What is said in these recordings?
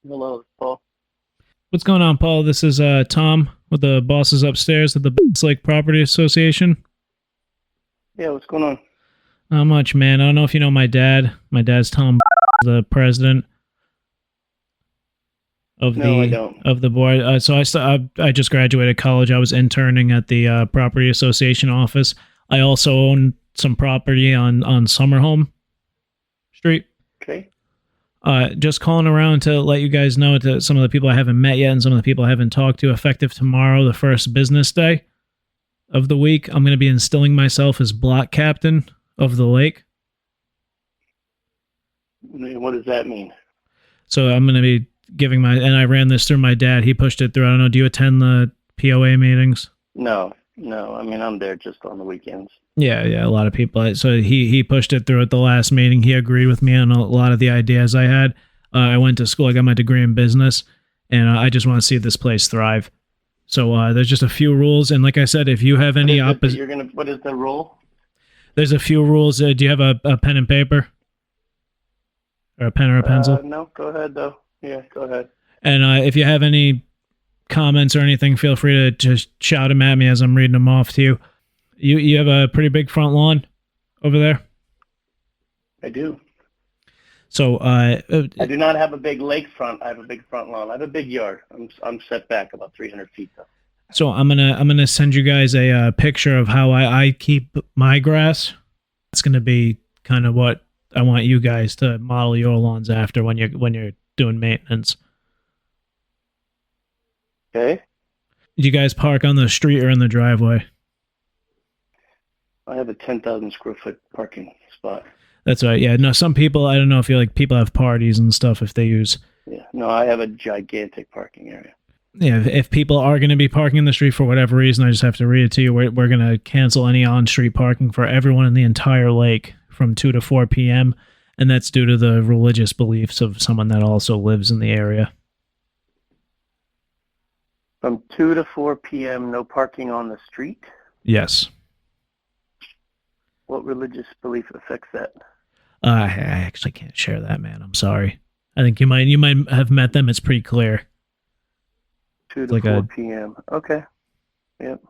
Hello, Paul. What's going on, Paul? This is Tom with the bosses upstairs at the Lake Property Association. Yeah, what's going on? Not much, man. I don't know if you know my dad. My dad's Tom, the president of No, I the don't. of the board. I just graduated college. I was interning at the Property Association office. I also own some property on Summerhome Street. Okay. Just calling around to let you guys know to some of the people I haven't met yet and some of the people I haven't talked to. Effective tomorrow, the first business day of the week, I'm going to be instilling myself as block captain of the lake. What does that mean? So I'm going to be giving and I ran this through my dad. He pushed it through. I don't know. Do you attend the POA meetings? No. I mean, I'm there just on the weekends. Yeah, a lot of people. So he pushed it through at the last meeting. He agreed with me on a lot of the ideas I had. I went to school. I got my degree in business, and I just want to see this place thrive. So there's just a few rules, and like I said, if you have any opposition, What is the rule? there's a few rules. Do you have a pen and paper, or a pen or a pencil? No, go ahead though. Yeah, go ahead. And if you have any comments or anything, feel free to just shout them at me as I'm reading them off to you. You have a pretty big front lawn over there? I do. So I do not have a big lakefront. I have a big front lawn. I have a big yard. I'm set back about 300 feet though. So I'm gonna send you guys a picture of how I keep my grass. It's gonna be kind of what I want you guys to model your lawns after when you're doing maintenance. Okay. Do you guys park on the street or in the driveway? I have a 10,000 square foot parking spot. That's right. Yeah. No, some people, I don't know if people have parties and stuff if they use. Yeah. No, I have a gigantic parking area. Yeah. If people are going to be parking in the street for whatever reason, I just have to read it to you. We're going to cancel any on-street parking for everyone in the entire lake from 2 to 4 p.m. And that's due to the religious beliefs of someone that also lives in the area. From 2 to 4 p.m., no parking on the street? Yes. What religious belief affects that? I actually can't share that, man. I'm sorry. I think you might have met them. It's pretty clear. 2 to 4 p.m. Okay. Yep.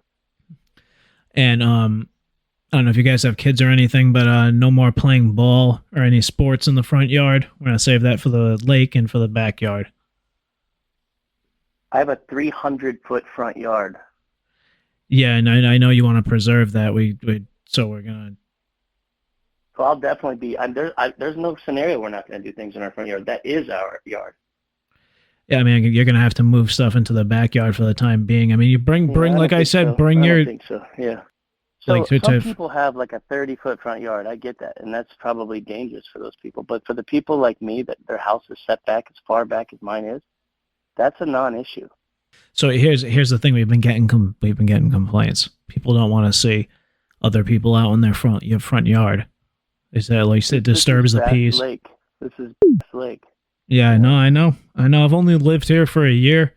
And I don't know if you guys have kids or anything, but no more playing ball or any sports in the front yard. We're going to save that for the lake and for the backyard. I have a 300-foot front yard. Yeah, and I know you want to preserve that. So we're going to. So I'll definitely be. There's no scenario we're not going to do things in our front yard. That is our yard. Yeah, I mean, you're going to have to move stuff into the backyard for the time being. I mean, you bring like I said, bring your. I don't think so. Yeah. So some people have like a 30-foot front yard. I get that, and that's probably dangerous for those people. But for the people like me that their house is set back as far back as mine is, that's a non-issue. So here's the thing: we've been getting complaints. People don't want to see other people out in their front yard. Is that like it disturbs the peace? This is Lake. Yeah, I know. I've only lived here for a year,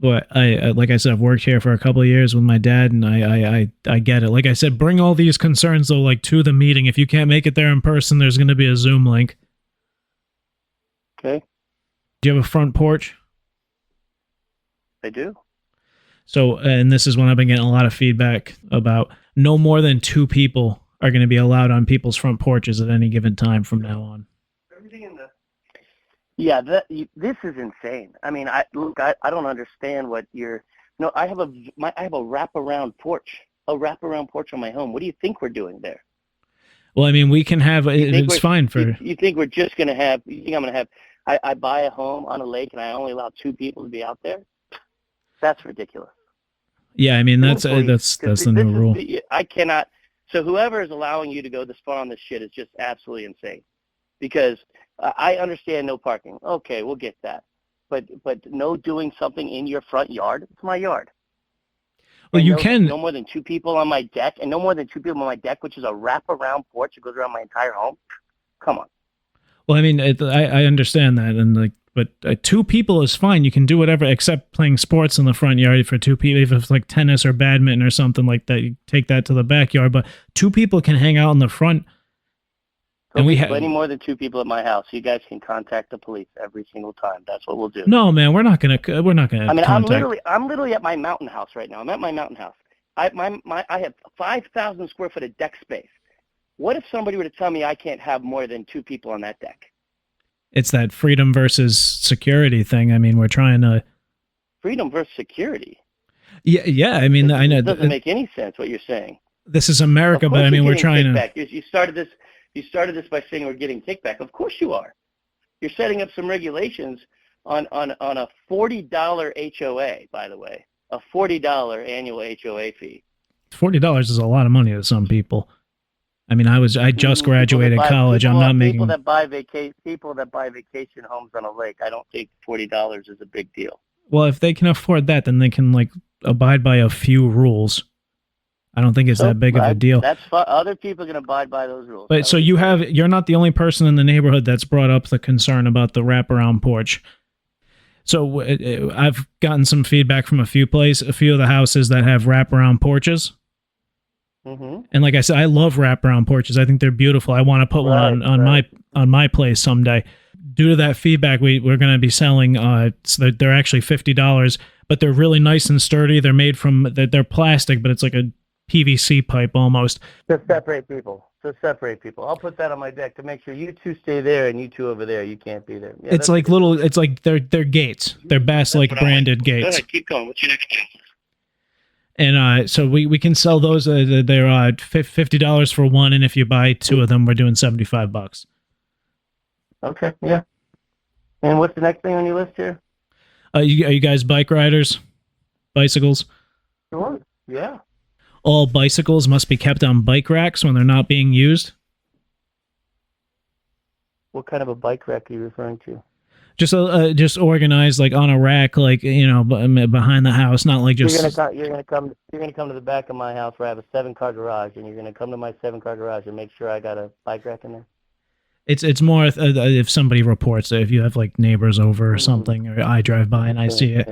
but I like I said, I've worked here for a couple of years with my dad, and I get it. Like I said, bring all these concerns though, like to the meeting. If you can't make it there in person, there's going to be a Zoom link. Okay. Do you have a front porch? I do. So, and this is when I've been getting a lot of feedback about no more than 2 people are going to be allowed on people's front porches at any given time from now on. Everything in the. Yeah, this is insane. I mean, I don't understand what you're. No, I have a wraparound porch, on my home. What do you think we're doing there? Well, I mean, we can have. It's fine for. You think we're just going to have? You think I'm going to have? I buy a home on a lake and I only allow 2 people to be out there? That's ridiculous. Yeah, I mean that's the new rule. I cannot. So whoever is allowing you to go this far on this shit is just absolutely insane. Because I understand no parking. Okay, we'll get that. But no doing something in your front yard. It's my yard. Well, you can. No more than 2 people on my deck, and no more than 2 people on my deck, which is a wraparound porch that goes around my entire home. Come on. Well, I mean, I understand that, and but 2 people is fine. You can do whatever except playing sports in the front yard for 2 people. If it's like tennis or badminton or something like that, you take that to the backyard. But 2 people can hang out in the front Don't be any more than 2 people at my house. You guys can contact the police every single time. That's what we'll do. No, man, we're not gonna. I mean, I'm literally at my mountain house right now. I'm at my mountain house. I have 5,000 square foot of deck space. What if somebody were to tell me I can't have more than 2 people on that deck? It's that freedom versus security thing. I mean, we're trying to. Freedom versus security. Yeah. I mean, I know it doesn't make any sense what you're saying. This is America, but I mean, we're trying kickback. You started this by saying we're getting kickback. Of course you are. You're setting up some regulations on a $40 HOA, by the way, a $40 annual HOA fee. $40 is a lot of money to some people. I mean, I just graduated college. I'm not making people that buy vacation homes on a lake. I don't think $40 is a big deal. Well, if they can afford that, then they can like abide by a few rules. I don't think it's that big of a deal. That's fine. Other people are going to abide by those rules. But so you're not the only person in the neighborhood that's brought up the concern about the wraparound porch. So I've gotten some feedback from a few of the houses that have wraparound porches. Mm-hmm. And like I said, I love wraparound porches. I think they're beautiful. I want to put one on my place someday. Due to that feedback, we're going to be selling. So they're actually $50, but they're really nice and sturdy. They're made from they're plastic, but it's like a PVC pipe almost. To separate people. I'll put that on my deck to make sure you two stay there and you two over there. You can't be there. Yeah, it's like they're gates. They're Bass Lake branded gates. Go ahead, keep going. What's your next joke? And so we can sell those. They're $50 for one, and if you buy 2 of them, we're doing $75. Okay, yeah. And what's the next thing on your list here? Are you guys bike riders? Bicycles? Sure. Yeah. All bicycles must be kept on bike racks when they're not being used. What kind of a bike rack are you referring to? Just organized like on a rack, like behind the house, not like just. You're gonna come to the back of my house where I have a 7-car garage, and you're gonna come to my 7-car garage and make sure I got a bike rack in there. It's more if somebody reports it, if you have like neighbors over or something, or I drive by and I see it.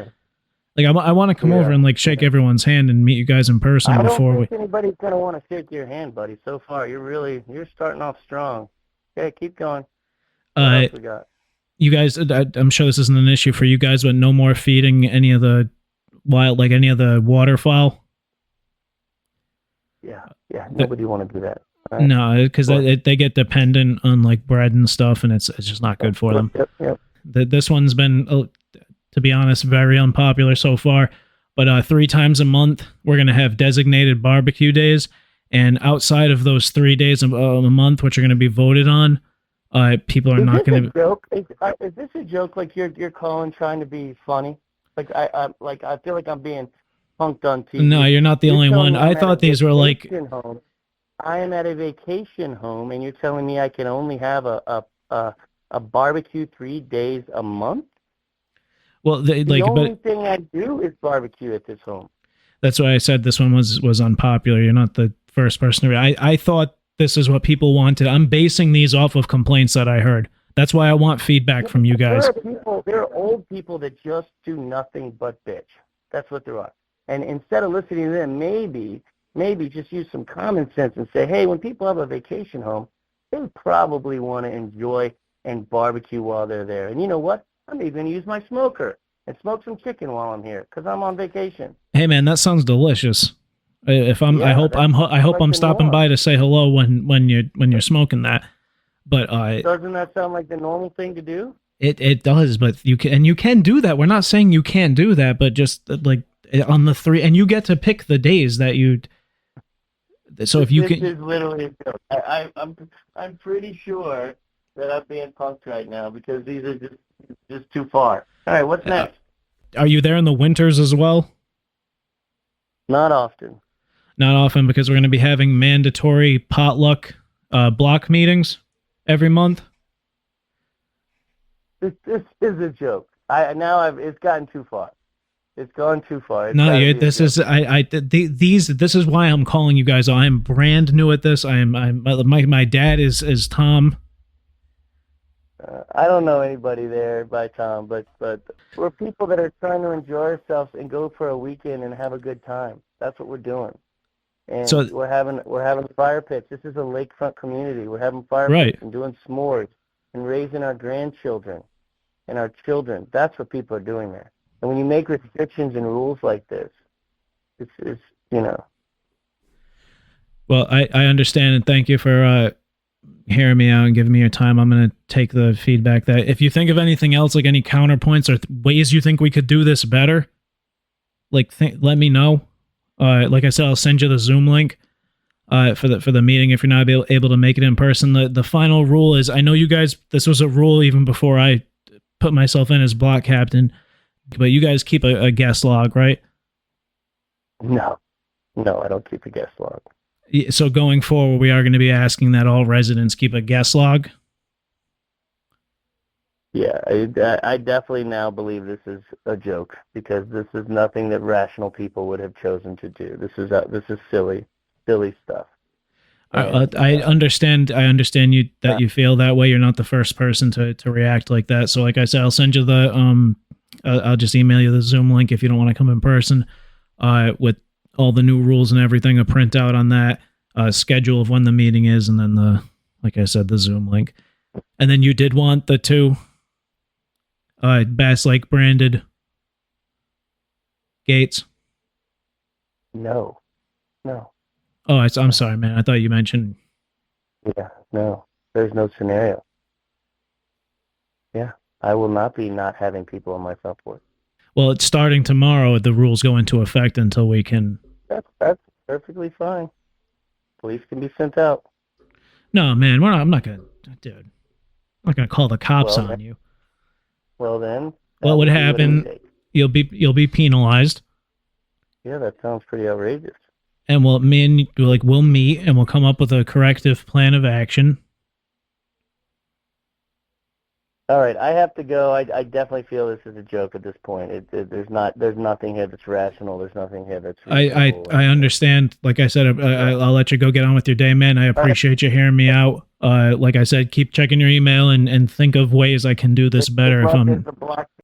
Like I want to come over and like shake everyone's hand and meet you guys in person before we. I don't think anybody's gonna want to shake your hand, buddy. So far, you're starting off strong. Okay, keep going. What else we got? You guys, I'm sure this isn't an issue for you guys, but no more feeding any of the any of the waterfowl. Yeah. Nobody want to do that. Right? No, because they get dependent on like bread and stuff, and it's just not good for them. Yep. This one's been, to be honest, very unpopular so far. But 3 times a month, we're gonna have designated barbecue days, and outside of those 3 days a month, which are gonna be voted on. People are not going to. Is this a joke? Like you're calling, trying to be funny? Like I feel like I'm being punked on TV. No, you're not the only one. I thought these were like. Home. I am at a vacation home, and you're telling me I can only have a barbecue 3 days a month? Well, the only thing I do is barbecue at this home. That's why I said this one was unpopular. You're not the first person to. I thought. This is what people wanted. I'm basing these off of complaints that I heard. That's why I want feedback from you guys. There are old people that just do nothing but bitch. That's what there are. And instead of listening to them, maybe just use some common sense and say, hey, when people have a vacation home, they probably want to enjoy and barbecue while they're there. And you know what? I'm even going to use my smoker and smoke some chicken while I'm here because I'm on vacation. Hey, man, that sounds delicious. I hope I'm stopping by to say hello when you're smoking that. But doesn't that sound like the normal thing to do? It does, but you can do that. We're not saying you can't do that, but just like on the 3, and you get to pick the days that you. So if you can. This is literally a joke. I'm pretty sure that I'm being punked right now because these are just too far. All right, what's next? Are you there in the winters as well? Not often. Not often, because we're going to be having mandatory potluck block meetings every month. This is a joke. It's gotten too far. It's gone too far. This is why I'm calling you guys. I am brand new at this. My dad is Tom. I don't know anybody there by Tom, but we're people that are trying to enjoy ourselves and go for a weekend and have a good time. That's what we're doing. And So we're having fire pits. This is a lakefront community. We're having fire right. pits and doing s'mores and raising our grandchildren and our children. That's what people are doing there. And when you make restrictions and rules like this, it's you know. Well, I understand, and thank you for hearing me out and giving me your time. I'm going to take the feedback. That if you think of anything else, like any counterpoints or ways you think we could do this better, like let me know. Like I said, I'll send you the Zoom link for the meeting if you're not able to make it in person. The final rule is, I know you guys, this was a rule even before I put myself in as block captain, but you guys keep a guest log, right? No, I don't keep a guest log. So going forward, we are going to be asking that all residents keep a guest log. Yeah, I definitely now believe this is a joke, because this is nothing that rational people would have chosen to do. This is silly stuff. And, I understand. I understand you that you feel that way. You're not the first person to react like that. So, like I said, I'll send you the I'll just email you the Zoom link if you don't want to come in person. With all the new rules and everything, a printout on that, schedule of when the meeting is, and then like I said, the Zoom link. And then you did want the 2 Bass Lake branded gates. No. Oh, I'm sorry, man. I thought you mentioned. Yeah, no. There's no scenario. Yeah, I will not be not having people on my front porch. Well, it's starting tomorrow. The rules go into effect until we can. That's perfectly fine. Police can be sent out. No, man, I'm not gonna, dude. I'm not gonna call the cops on you. Well then, what would happen? You'll be penalized. Yeah, that sounds pretty outrageous. And we'll meet and we'll come up with a corrective plan of action. All right, I have to go. I definitely feel this is a joke at this point. There's nothing here that's rational. There's nothing here that's reasonable. I understand. Like I said, I'll let you go get on with your day, man. I appreciate you hearing me out. Like I said, keep checking your email and think of ways I can do this better. The